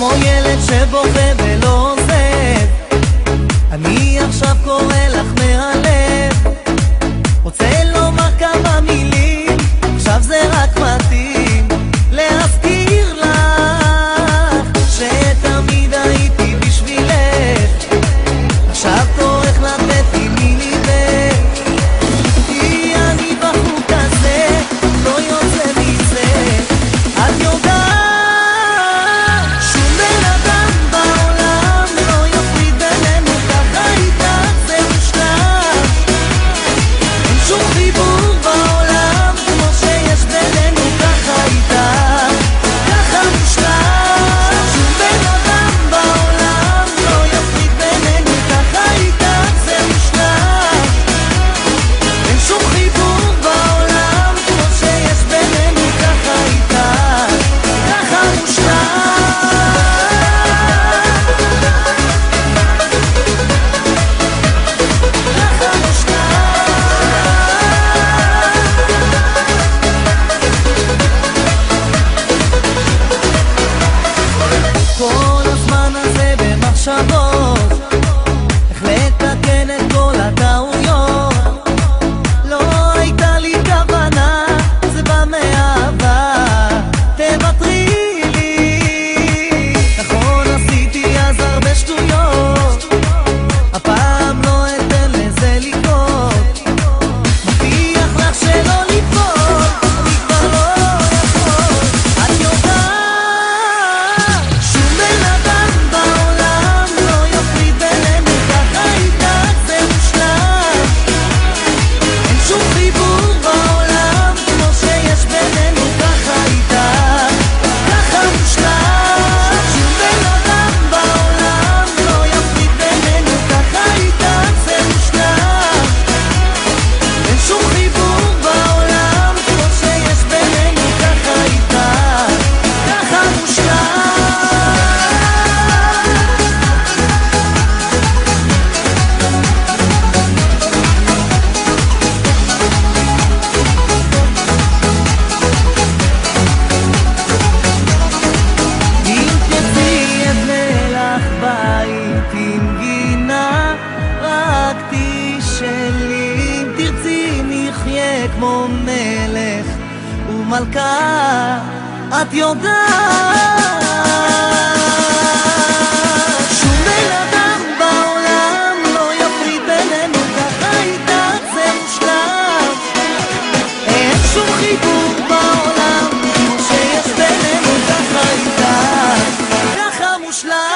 כמו ילד שבוכה ולא עוזב. אני עכשיו קורא לך מהלב, רוצה לומר כמה מילים, עכשיו זה רק מתאים להזכיר לך שתמיד הייתי בשבילך. עכשיו תורך לתת לי מליבך, כי אני בחור כזה לא יוצא מזה. את יודעת שום בן אדם בעולם לא יפריד בינינו, ככה איתך זה מושלם. אין שום חיבור בעולם כמו שיש בינינו, ככה איתך, ככה מושלם. שום בן אדם בעולם לא יפריד בינינו, ככה איתך זה מושלם. אין שום חיבור בעולם כמו שיש בינינו, ככה איתך, ככה מושלם. כל הזמן הזה במחשבות איך לתקן את כל הטעויות. לא הייתה לי כוונה, זה בא מאהבה, תוותרי לי. נכון עשיתי אז הרבה שטויות, הפעם לא אתן לזה לקרות. מבטיח לך שלא ליפול, אני כבר לא יכול. את יודעת שום בן אדם בעולם לא יפריד בינינו, ככה איתך זה מושלם. אין שום חיבור בעולם כמו שיש בינינו, ככה איתך, ככה מושלם. שום בן אדם בעולם לא יפריד בינינו, ככה איתך זה מושלם. אין שום חיבור בעולם כמו שיש בינינו, ככה איתך, ככה מושלם. אם תרצי אבנה לך בית עם גינה, רק תשאלי. אם תרצי נחיה כמו מלך ומלכה, את יודעת שום בן אדם בעולם לא יפריד בינינו, ככה איתך זה מושלם. אין שום חיבור בעולם כמו שיש בינינו, ככה איתך, ככה מושלם.